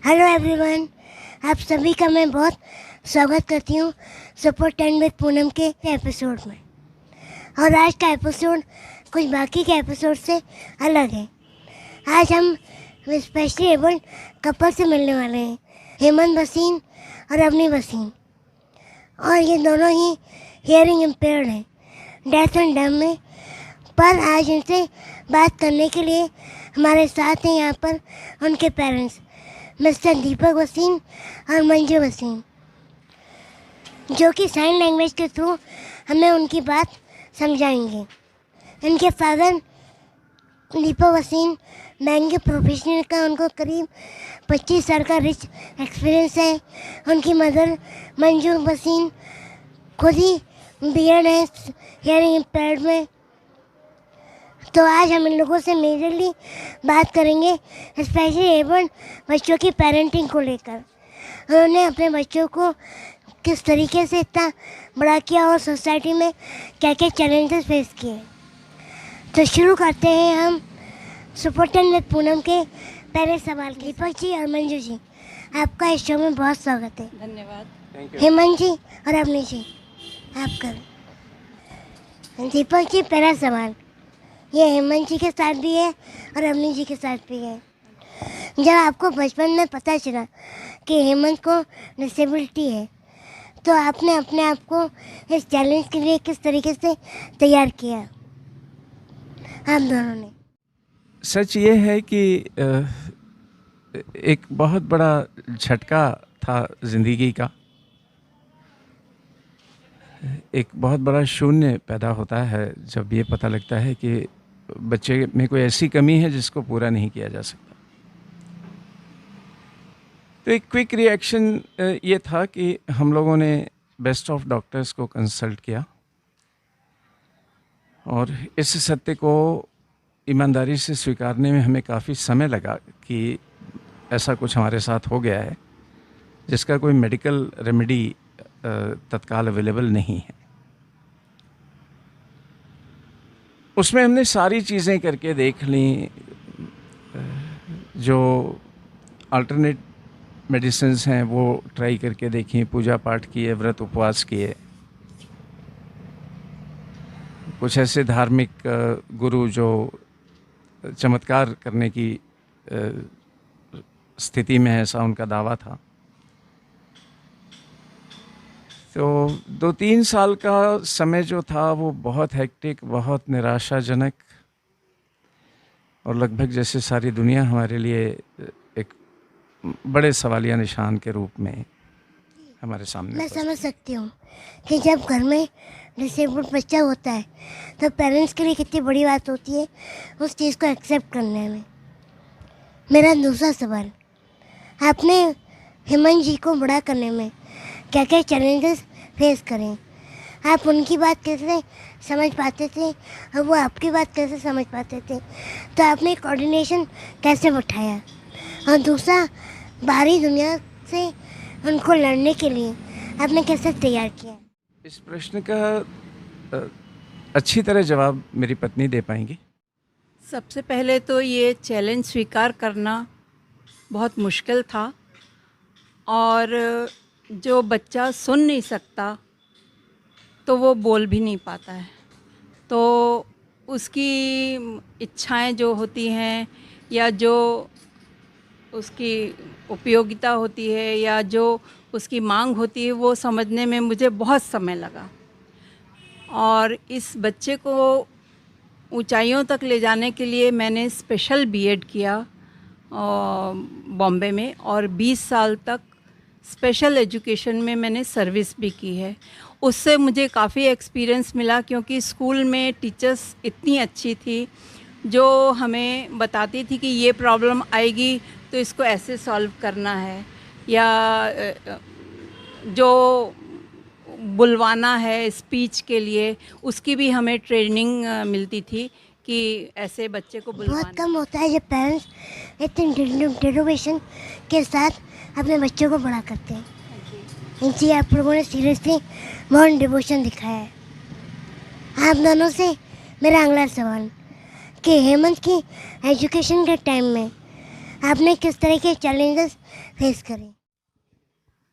Hello everyone, आप सभी का मैं बहुत स्वागत करती हूँ सपोर्ट 10 विद पूनम के एपिसोड में। और आज का एपिसोड कुछ बाकी के एपिसोड से अलग है। आज हम स्पेशली एबल्ड कपल से मिलने वाले हैं, हेमंत वसीम और अवनी वसीम। और ये दोनों ही हियरिंग इम्पेयर्ड हैं, डेफ एंड डम्ब में। पर आज इनसे बात करने के लिए हमारे साथ हैं यहाँ पर उनके पेरेंट्स, मिस्टर दीपक वसीम और मंजू वसीम, जो कि साइन लैंग्वेज के थ्रू हमें उनकी बात समझाएंगे। इनके फादर दीपक वसीम बैंक प्रोफेशनल का उनको करीब 25 साल का रिच एक्सपीरियंस है। उनकी मदर मंजू वसीम खुद ही बीएड है हियरिंग इम्पेयर्ड में। तो आज हम इन लोगों से मेजरली बात करेंगे स्पेशली एबल्ड बच्चों की पेरेंटिंग को लेकर। उन्होंने अपने बच्चों को किस तरीके से इतना बड़ा किया और सोसाइटी में क्या क्या चैलेंजेस फेस किए। तो शुरू करते हैं हम सपोर्ट 10 विद पूनम के पहले सवाल। दीपक जी और मंजू जी, आपका इस शो में बहुत स्वागत है। धन्यवाद। हेमंत जी और अवनी जी, आप करें। दीपक जी, पहला सवाल ये हेमंत जी के साथ भी है और अवनी जी के साथ भी है। जब आपको बचपन में पता चला कि हेमंत को डिसेबिलिटी है, तो आपने अपने आप को इस चैलेंज के लिए किस तरीके से तैयार किया, आप दोनों ने? सच ये है कि एक बहुत बड़ा झटका था ज़िंदगी का। एक बहुत बड़ा शून्य पैदा होता है जब ये पता लगता है कि बच्चे में कोई ऐसी कमी है जिसको पूरा नहीं किया जा सकता। तो एक क्विक रिएक्शन ये था कि हम लोगों ने बेस्ट ऑफ डॉक्टर्स को कंसल्ट किया और इस सत्य को ईमानदारी से स्वीकारने में हमें काफ़ी समय लगा कि ऐसा कुछ हमारे साथ हो गया है जिसका कोई मेडिकल रेमेडी तत्काल अवेलेबल नहीं है। उसमें हमने सारी चीज़ें करके देख ली, जो अल्टरनेट मेडिसिन्स हैं वो ट्राई करके देखी, पूजा पाठ किए, व्रत उपवास किए। कुछ ऐसे धार्मिक गुरु जो चमत्कार करने की स्थिति में है, ऐसा उनका दावा था। तो 2-3 साल का समय जो था वो बहुत हेक्टिक, बहुत निराशाजनक और लगभग जैसे सारी दुनिया हमारे लिए एक बड़े सवालिया निशान के रूप में हमारे सामने। मैं समझ सकती हूँ कि जब घर में डिसेबल्ड बच्चा होता है तो पेरेंट्स के लिए कितनी बड़ी बात होती है उस चीज़ को एक्सेप्ट करने में। मेरा दूसरा सवाल, आपने हेमंत जी को बड़ा करने में क्या क्या चैलेंजेस फेस करें? आप उनकी बात कैसे समझ पाते थे और वो आपकी बात कैसे समझ पाते थे? तो आपने कोऑर्डिनेशन कैसे बैठाया? और दूसरा, बाहरी दुनिया से उनको लड़ने के लिए आपने कैसे तैयार किया? इस प्रश्न का अच्छी तरह जवाब मेरी पत्नी दे पाएंगी। सबसे पहले तो ये चैलेंज स्वीकार करना बहुत मुश्किल था। और जो बच्चा सुन नहीं सकता तो वो बोल भी नहीं पाता है, तो उसकी इच्छाएं जो होती हैं या जो उसकी उपयोगिता होती है या जो उसकी मांग होती है वो समझने में मुझे बहुत समय लगा। और इस बच्चे को ऊंचाइयों तक ले जाने के लिए मैंने स्पेशल बीएड किया बॉम्बे में, और 20 साल तक स्पेशल एजुकेशन में मैंने सर्विस भी की है। उससे मुझे काफ़ी एक्सपीरियंस मिला, क्योंकि स्कूल में टीचर्स इतनी अच्छी थी जो हमें बताती थी कि ये प्रॉब्लम आएगी तो इसको ऐसे सॉल्व करना है, या जो बुलवाना है स्पीच के लिए उसकी भी हमें ट्रेनिंग मिलती थी कि ऐसे बच्चे को बुलवाना। बहुत कम होता है जब पेरेंट्स इतनी डेडिकेशन के साथ अपने बच्चों को बड़ा करते हैं। जी, आप लोगों ने सीरियसली बहुत डिवोशन दिखाया है। आप दोनों से मेरा अगला सवाल कि हेमंत की एजुकेशन के टाइम में आपने किस तरह के चैलेंजेस फेस करे?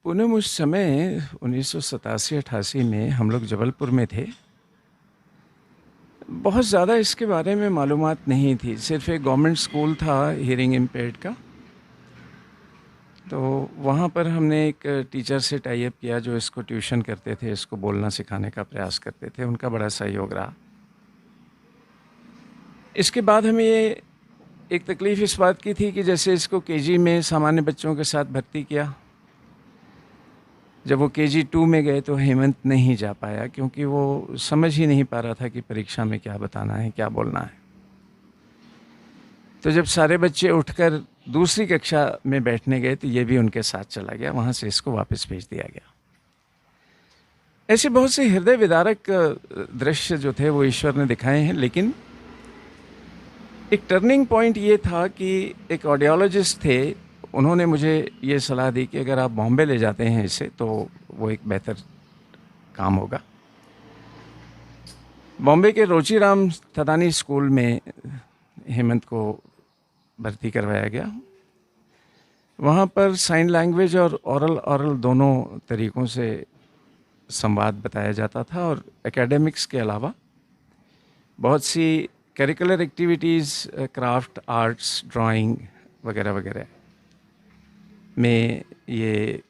पूनम, उस समय 1987-88 में हम लोग जबलपुर में थे। बहुत ज़्यादा इसके बारे में मालूमात नहीं थी। सिर्फ एक गवर्नमेंट स्कूल था हियरिंग इम्पेयर्ड का, तो वहाँ पर हमने एक टीचर से टाई अप किया जो इसको ट्यूशन करते थे, इसको बोलना सिखाने का प्रयास करते थे। उनका बड़ा सहयोग रहा। इसके बाद हमें ये एक तकलीफ़ इस बात की थी कि जैसे इसको केजी में सामान्य बच्चों के साथ भर्ती किया, जब वो केजी 2 में गए तो हेमंत नहीं जा पाया, क्योंकि वो समझ ही नहीं पा रहा था कि परीक्षा में क्या बताना है, क्या बोलना है। तो जब सारे बच्चे उठकर दूसरी कक्षा में बैठने गए तो ये भी उनके साथ चला गया। वहाँ से इसको वापस भेज दिया गया। ऐसे बहुत से हृदय विदारक दृश्य जो थे वो ईश्वर ने दिखाए हैं, लेकिन एक टर्निंग पॉइंट ये था कि एक ऑडियोलॉजिस्ट थे, उन्होंने मुझे ये सलाह दी कि अगर आप बॉम्बे ले जाते हैं इसे तो वो एक बेहतर काम होगा। बॉम्बे के रोचीराम थदानी स्कूल में हेमंत को भर्ती करवाया गया। वहाँ पर साइन लैंग्वेज और ऑरल दोनों तरीक़ों से संवाद बताया जाता था, और एकेडमिक्स के अलावा बहुत सी curricular activities, craft, arts, drawing वगैरह वगैरह में ये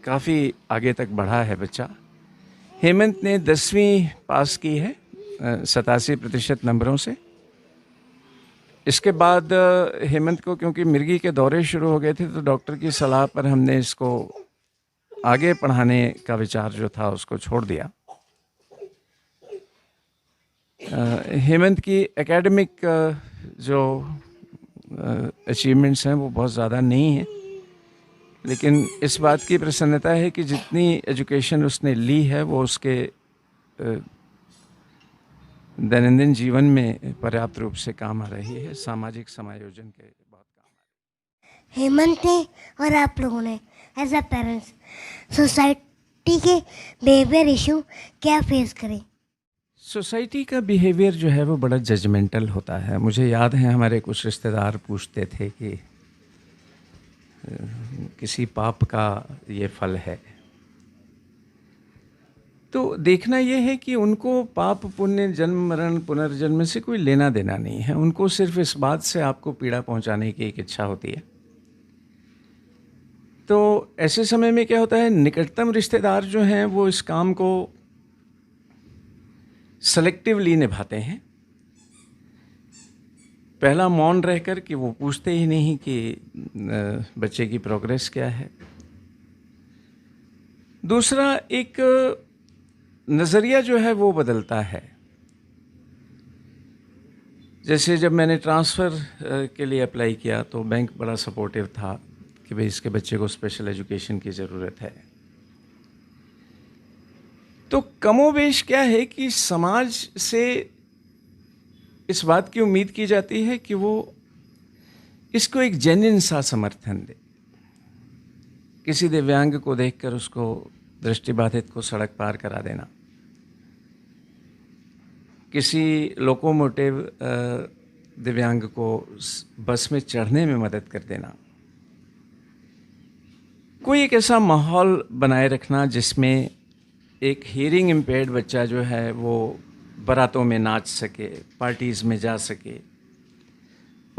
काफ़ी आगे तक बढ़ा है बच्चा। हेमंत ने 10वीं पास की है 87% नंबरों से। इसके बाद हेमंत को क्योंकि मिर्गी के दौरे शुरू हो गए थे तो डॉक्टर की सलाह पर हमने इसको आगे पढ़ाने का विचार जो था उसको छोड़ दिया। हेमंत की एकेडमिक जो अचीवमेंट्स हैं वो बहुत ज़्यादा नहीं हैं, लेकिन इस बात की प्रसन्नता है कि जितनी एजुकेशन उसने ली है वो उसके दैनंदिन जीवन में पर्याप्त रूप से काम आ रही है। सामाजिक समायोजन के बहुत काम आ रही है। हेमंत ने और आप लोगों ने एज अ पेरेंट्स सोसाइटी के बिहेवियर इशू क्या फेस करें? सोसाइटी का बिहेवियर जो है वो बड़ा जजमेंटल होता है। मुझे याद है हमारे कुछ रिश्तेदार पूछते थे कि किसी पाप का ये फल है। तो देखना ये है कि उनको पाप पुण्य, जन्म मरण, पुनर्जन्म से कोई लेना देना नहीं है। उनको सिर्फ इस बात से आपको पीड़ा पहुंचाने की एक इच्छा होती है। तो ऐसे समय में क्या होता है, निकटतम रिश्तेदार जो हैं वो इस काम को सेलेक्टिवली निभाते हैं। पहला मौन रहकर कि वो पूछते ही नहीं कि बच्चे की प्रोग्रेस क्या है। दूसरा, एक नज़रिया जो है वो बदलता है। जैसे जब मैंने ट्रांसफ़र के लिए अप्लाई किया तो बैंक बड़ा सपोर्टिव था कि भाई इसके बच्चे को स्पेशल एजुकेशन की ज़रूरत है। तो कमोवेश क्या है कि समाज से इस बात की उम्मीद की जाती है कि वो इसको एक जेन्युइन सा समर्थन दे। किसी दिव्यांग को देखकर उसको, दृष्टिबाधित को सड़क पार करा देना, किसी लोकोमोटिव दिव्यांग को बस में चढ़ने में मदद कर देना, कोई एक ऐसा माहौल बनाए रखना जिसमें एक हियरिंग इम्पेयर्ड बच्चा जो है वो बारातों में नाच सके, पार्टीज़ में जा सके,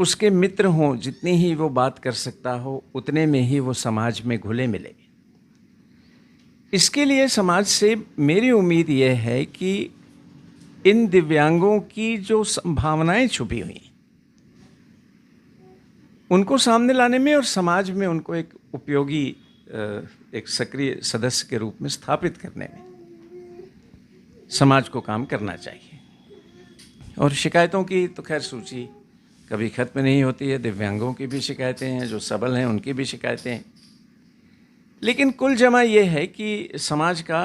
उसके मित्र हों, जितनी ही वो बात कर सकता हो उतने में ही वो समाज में घुले मिले। इसके लिए समाज से मेरी उम्मीद ये है कि इन दिव्यांगों की जो संभावनाएं छुपी हुई उनको सामने लाने में और समाज में उनको एक उपयोगी, एक सक्रिय सदस्य के रूप में स्थापित करने में समाज को काम करना चाहिए। और शिकायतों की तो खैर सूची कभी खत्म नहीं होती है। दिव्यांगों की भी शिकायतें हैं, जो सबल हैं उनकी भी शिकायतें हैं। लेकिन कुल जमा ये है कि समाज का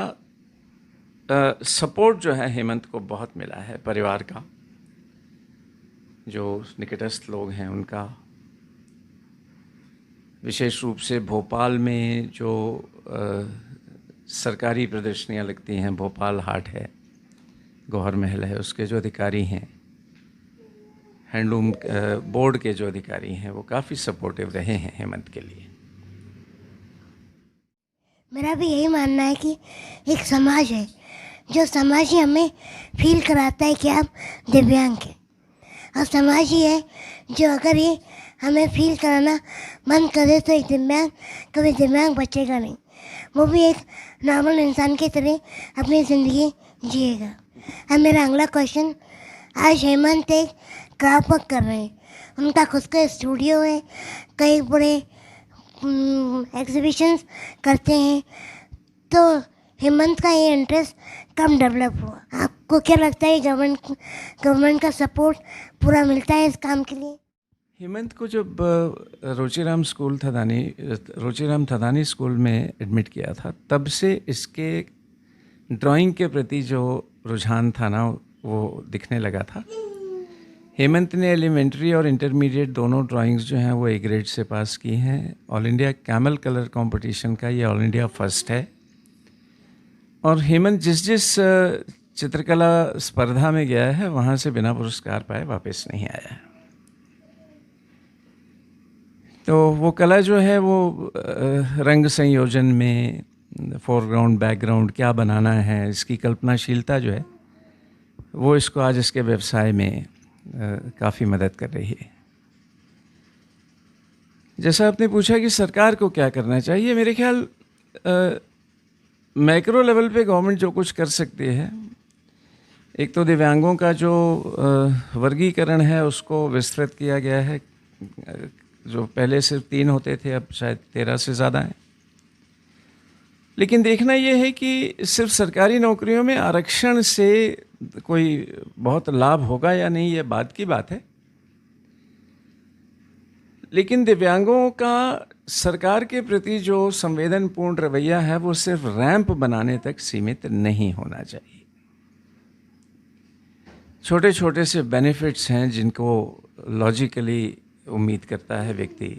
सपोर्ट जो है हेमंत को बहुत मिला है। परिवार का, जो निकटस्थ लोग हैं उनका, विशेष रूप से भोपाल में जो सरकारी प्रदर्शनियाँ लगती हैं, भोपाल हाट है, गौहर महल है, उसके जो अधिकारी हैं, हैंडलूम बोर्ड के जो अधिकारी हैं वो काफ़ी सपोर्टिव रहे हैं हेमंत के लिए। मेरा भी यही मानना है कि एक समाज है, जो समाज ही हमें फील कराता है कि आप दिव्यांग हैं, और समाज ही है जो अगर ये हमें फील कराना बंद कर दे तो एक दिव्यांग कभी दिव्यांग बचेगा नहीं, वो भी एक नॉर्मल इंसान की तरह अपनी ज़िंदगी जिएगा। अब मेरा अगला क्वेश्चन, आज हेमंत एक क्राफ्ट वर्क कर रहे हैं, उनका खुद का स्टूडियो है, कई बड़े एग्जीबिशंस करते हैं, तो हेमंत का ये इंटरेस्ट कब डेवलप हुआ? आपको क्या लगता है गवर्नमेंट का सपोर्ट पूरा मिलता है इस काम के लिए? हेमंत को जब रोचीराम थदानी स्कूल में एडमिट किया था, तब से इसके ड्राइंग के प्रति जो रुझान था ना वो दिखने लगा था। हेमंत ने एलिमेंट्री और इंटरमीडिएट दोनों ड्राइंग्स जो हैं वो ए ग्रेड से पास की हैं। All India camel colour competition का ये ऑल इंडिया फर्स्ट है। और हेमंत जिस चित्रकला स्पर्धा में गया है वहाँ से बिना पुरस्कार पाए वापस नहीं आया है। तो वो कला जो है वो रंग संयोजन में फोरग्राउंड बैकग्राउंड क्या बनाना है, इसकी कल्पनाशीलता जो है वो इसको आज इसके व्यवसाय में काफ़ी मदद कर रही है। जैसा आपने पूछा कि सरकार को क्या करना चाहिए, मेरे ख्याल मैक्रो लेवल पे गवर्नमेंट जो कुछ कर सकती है, एक तो दिव्यांगों का जो वर्गीकरण है उसको विस्तृत किया गया है, जो पहले सिर्फ 3 होते थे अब शायद 13 से ज़्यादा हैं। लेकिन देखना ये है कि सिर्फ सरकारी नौकरियों में आरक्षण से कोई बहुत लाभ होगा या नहीं, ये बात की बात है। लेकिन दिव्यांगों का सरकार के प्रति जो संवेदनपूर्ण रवैया है वो सिर्फ रैंप बनाने तक सीमित नहीं होना चाहिए। छोटे छोटे से बेनिफिट्स हैं जिनको लॉजिकली उम्मीद करता है व्यक्ति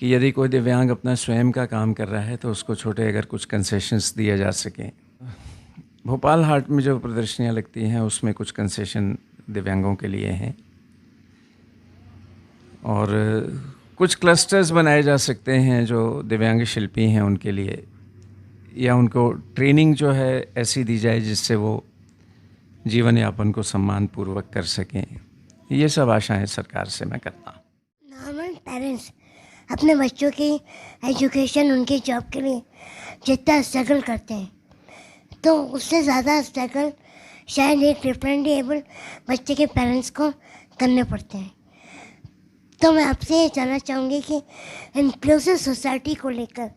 कि यदि कोई दिव्यांग अपना स्वयं का काम कर रहा है तो उसको छोटे अगर कुछ कंसेशंस दिए जा सकें। भोपाल हाट में जो प्रदर्शनियाँ लगती हैं उसमें कुछ कंसेशन दिव्यांगों के लिए हैं, और कुछ क्लस्टर्स बनाए जा सकते हैं जो दिव्यांग शिल्पी हैं उनके लिए, या उनको ट्रेनिंग जो है ऐसी दी जाए जिससे वो जीवन यापन को सम्मानपूर्वक कर सकें। ये सब आशाएं सरकार से मैं करता हूँ। नॉर्मल पेरेंट्स अपने बच्चों की एजुकेशन, उनकी जॉब के लिए जितना स्ट्रगल करते हैं, तो उससे ज़्यादा स्ट्रगल शायद एक डिफरेंटली एबल बच्चे के पेरेंट्स को करने पड़ते हैं। तो मैं आपसे ये जानना चाहूँगी कि इंक्लूसिव सोसाइटी को लेकर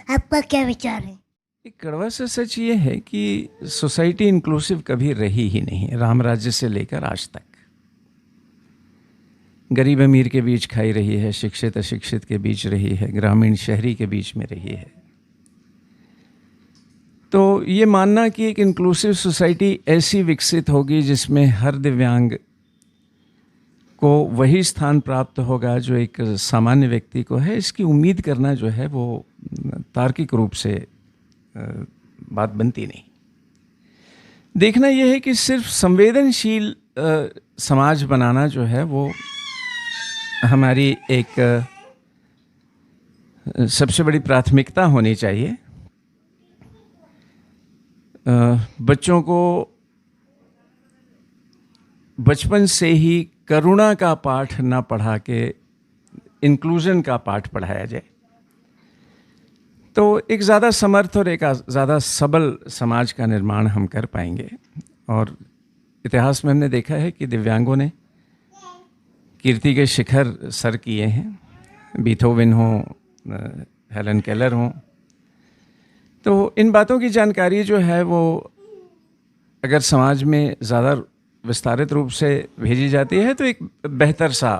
आपका क्या विचार है? एक कड़वा सा सच ये है कि सोसाइटी इंक्लूसिव कभी रही ही नहीं, राम राज्य से लेकर आज तक। गरीब अमीर के बीच खाई रही है, शिक्षित अशिक्षित के बीच रही है, ग्रामीण शहरी के बीच में रही है। तो ये मानना कि एक इंक्लूसिव सोसाइटी ऐसी विकसित होगी जिसमें हर दिव्यांग को वही स्थान प्राप्त होगा जो एक सामान्य व्यक्ति को है, इसकी उम्मीद करना जो है वो तार्किक रूप से बात बनती नहीं। देखना यह है कि सिर्फ संवेदनशील समाज बनाना जो है वो हमारी एक सबसे बड़ी प्राथमिकता होनी चाहिए। बच्चों को बचपन से ही करुणा का पाठ ना पढ़ा के इंक्लूजन का पाठ पढ़ाया जाए, तो एक ज़्यादा समर्थ और एक ज़्यादा सबल समाज का निर्माण हम कर पाएंगे। और इतिहास में हमने देखा है कि दिव्यांगों ने कीर्ति के शिखर सर किए हैं, बीथोवन हो, हेलन केलर हो। तो इन बातों की जानकारी जो है वो अगर समाज में ज़्यादा विस्तारित रूप से भेजी जाती है तो एक बेहतर सा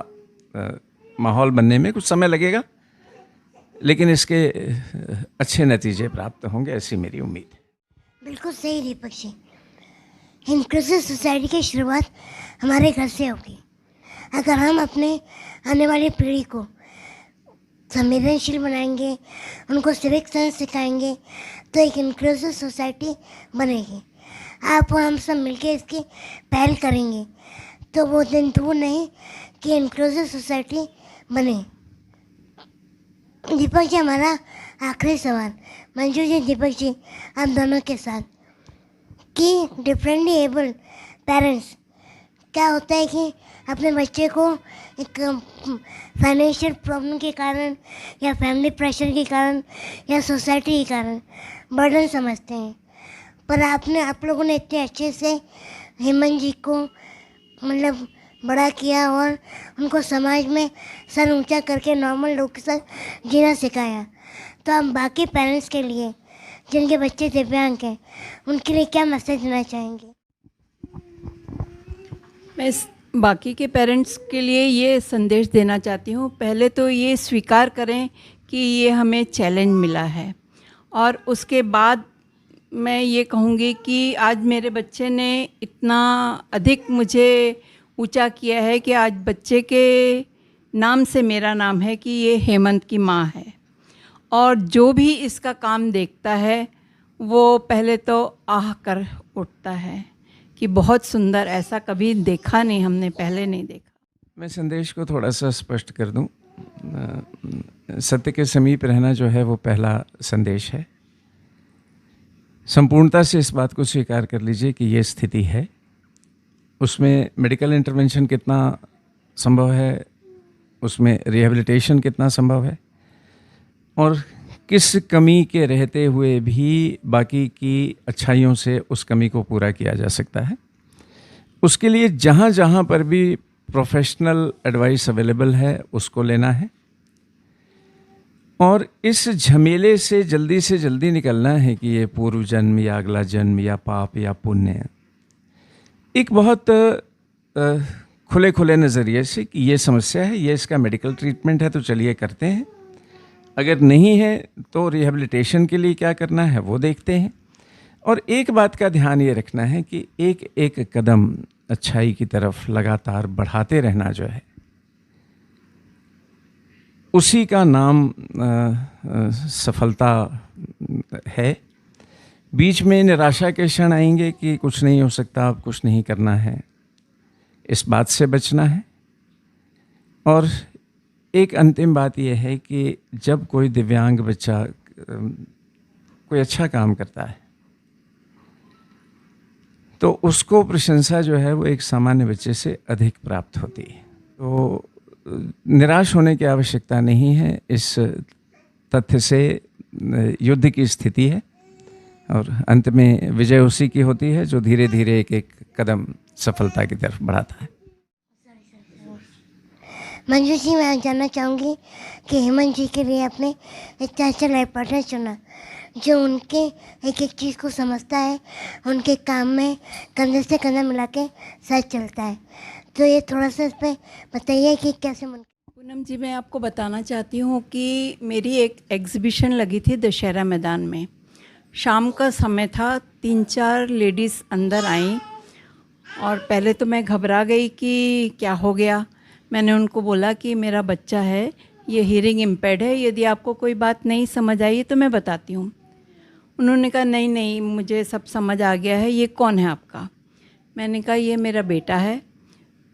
माहौल बनने में कुछ समय लगेगा, लेकिन इसके अच्छे नतीजे प्राप्त होंगे, ऐसी मेरी उम्मीद है। बिल्कुल सही दीपक जी। इंक्लूसिव सोसाइटी की शुरुआत हमारे घर से होगी। अगर हम अपने आने वाली पीढ़ी को संवेदनशील बनाएंगे, उनको सिविक सेंस सिखाएंगे, तो एक इंक्लूसिव सोसाइटी बनेगी। आप और हम सब मिलके इसकी पहल करेंगे तो वो दिन दूर नहीं कि इंक्लूसिव सोसाइटी बने। दीपक जी, हमारा आखिरी सवाल मंजू जी, दीपक जी, आप दोनों के साथ कि डिफरेंटली एबल्ड पेरेंट्स क्या होता है कि अपने बच्चे को एक फाइनेंशियल प्रॉब्लम के कारण या फैमिली प्रेशर के कारण या सोसाइटी के कारण बर्डन समझते हैं, पर आप लोगों ने इतने अच्छे से हेमंत जी को मतलब बड़ा किया और उनको समाज में सर ऊंचा करके नॉर्मल लोग के साथ जीना सिखाया। तो आप बाकी पेरेंट्स के लिए जिनके बच्चे दिव्यांग हैं उनके लिए क्या मैसेज देना चाहेंगे? मैं बाकी के पेरेंट्स के लिए ये संदेश देना चाहती हूँ, पहले तो ये स्वीकार करें कि ये हमें चैलेंज मिला है, और उसके बाद मैं ये कहूँगी कि आज मेरे बच्चे ने इतना अधिक मुझे ऊंचा किया है कि आज बच्चे के नाम से मेरा नाम है कि ये हेमंत की माँ है। और जो भी इसका काम देखता है वो पहले तो आह कर उठता है कि बहुत सुंदर, ऐसा कभी देखा नहीं, हमने पहले नहीं देखा। मैं संदेश को थोड़ा सा स्पष्ट कर दूं। सत्य के समीप रहना जो है वो पहला संदेश है। संपूर्णता से इस बात को स्वीकार कर लीजिए कि ये स्थिति है। उसमें मेडिकल इंटरवेंशन कितना संभव है, उसमें रिहैबिलिटेशन कितना संभव है, और किस कमी के रहते हुए भी बाकी की अच्छाइयों से उस कमी को पूरा किया जा सकता है। उसके लिए जहाँ जहाँ पर भी प्रोफेशनल एडवाइस अवेलेबल है उसको लेना है, और इस झमेले से जल्दी निकलना है कि ये पूर्व जन्म या अगला जन्म या पाप या पुण्य, एक बहुत खुले नज़रिए से कि ये समस्या है, ये इसका मेडिकल ट्रीटमेंट है तो चलिए करते हैं, अगर नहीं है तो रिहैबिलिटेशन के लिए क्या करना है वो देखते हैं। और एक बात का ध्यान ये रखना है कि एक एक कदम अच्छाई की तरफ लगातार बढ़ाते रहना जो है, उसी का नाम सफलता है। बीच में निराशा के क्षण आएंगे कि कुछ नहीं हो सकता, अब कुछ नहीं करना है, इस बात से बचना है। और एक अंतिम बात यह है कि जब कोई दिव्यांग बच्चा कोई अच्छा काम करता है तो उसको प्रशंसा जो है वो एक सामान्य बच्चे से अधिक प्राप्त होती है। तो निराश होने की आवश्यकता नहीं है, इस तथ्य से युद्ध की स्थिति है और अंत में विजय उसी की होती है जो धीरे धीरे एक एक कदम सफलता की तरफ बढ़ाता है। मंजू जी, मैं जानना चाहूँगी कि हेमंत जी के लिए आपने इतना अच्छा लाइफ पार्टनर चुना जो उनके एक एक चीज़ को समझता है, उनके काम में कंधे से कंधा मिला के साथ चलता है, तो ये थोड़ा सा इस पर बताइए कि कैसे पूनम जी, मैं आपको बताना चाहती हूँ कि मेरी एक एग्ज़िबिशन लगी थी दशहरा मैदान में। शाम का समय था, 3-4 लेडीज़ अंदर आईं और पहले तो मैं घबरा गई कि क्या हो गया। मैंने उनको बोला कि मेरा बच्चा है, ये हीयरिंग इम्पेयर्ड है, यदि आपको कोई बात नहीं समझ आई तो मैं बताती हूँ। उन्होंने कहा नहीं मुझे सब समझ आ गया है, ये कौन है आपका? मैंने कहा ये मेरा बेटा है।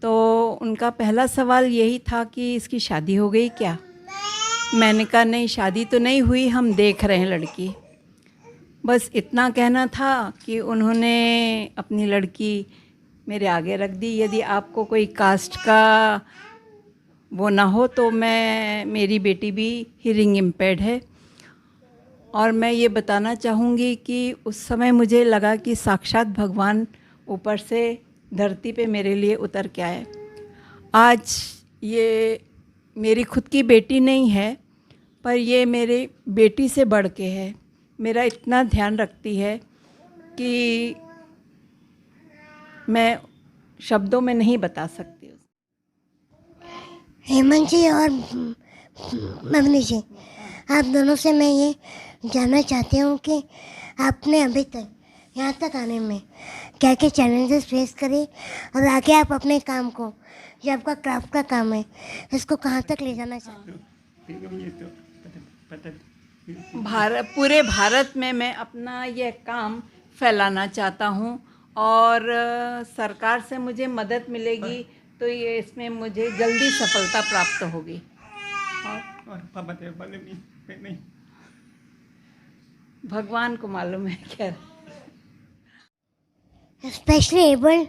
तो उनका पहला सवाल यही था कि इसकी शादी हो गई क्या? मैंने कहा नहीं, शादी तो नहीं हुई, हम देख रहे हैं लड़की। बस इतना कहना था कि उन्होंने अपनी लड़की मेरे आगे रख दी। यदि आपको कोई कास्ट का वो ना हो तो मेरी बेटी भी हीयरिंग इम्पेयर्ड है। और मैं ये बताना चाहूँगी कि उस समय मुझे लगा कि साक्षात भगवान ऊपर से धरती पे मेरे लिए उतर के आए। आज ये मेरी खुद की बेटी नहीं है, पर ये मेरी बेटी से बढ़ के है। मेरा इतना ध्यान रखती है कि मैं शब्दों में नहीं बता सकती। हेमंत जी और मम्मी जी, आप दोनों से मैं ये जानना चाहती हूँ कि आपने अभी तक यहाँ तक आने में क्या क्या चैलेंजेस फेस करे और आगे आप अपने काम को, जो आपका क्राफ्ट का काम है, इसको कहाँ तक ले जाना चाहते हैं? पूरे भारत में मैं अपना यह काम फैलाना चाहता हूँ और सरकार से मुझे मदद मिलेगी तो ये इसमें मुझे जल्दी सफलता प्राप्त होगी। और भगवान को मालूम है क्या। स्पेशली एबल्ड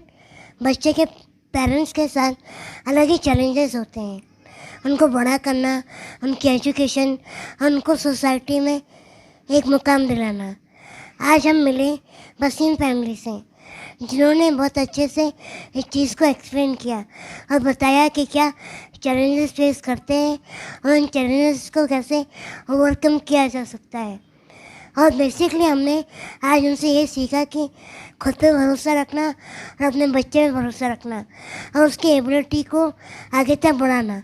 बच्चे के पेरेंट्स के साथ अलग ही चैलेंजेस होते हैं। उनको बड़ा करना, उनकी एजुकेशन, उनको सोसाइटी में एक मुकाम दिलाना। आज हम मिले वसीम फैमिली से, जिन्होंने बहुत अच्छे से इस चीज़ को एक्सप्लेन किया और बताया कि क्या चैलेंजेस फेस करते हैं और उन चैलेंजेस को कैसे ओवरकम किया जा सकता है। और बेसिकली हमने आज उनसे ये सीखा कि खुद पे भरोसा रखना और अपने बच्चे पे भरोसा रखना और उसकी एबिलिटी को आगे तक बढ़ाना,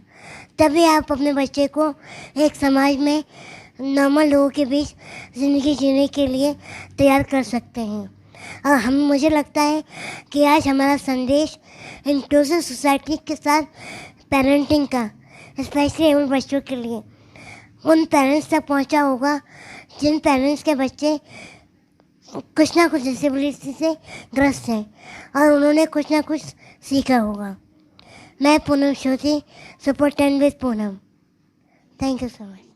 तभी आप अपने बच्चे को एक समाज में नॉर्मल लोगों के बीच ज़िंदगी जीने के लिए तैयार कर सकते हैं। और मुझे लगता है कि आज हमारा संदेश इंक्लूसिव सोसाइटी के साथ पेरेंटिंग का, स्पेशली एबल बच्चों के लिए, उन पेरेंट्स तक पहुंचा होगा जिन पेरेंट्स के बच्चे कुछ ना कुछ डिसेबिलिटी से ग्रस्त हैं और उन्होंने कुछ ना कुछ सीखा होगा। मैं Poonam Shroti, super 10 with Poonam. Thank you so much.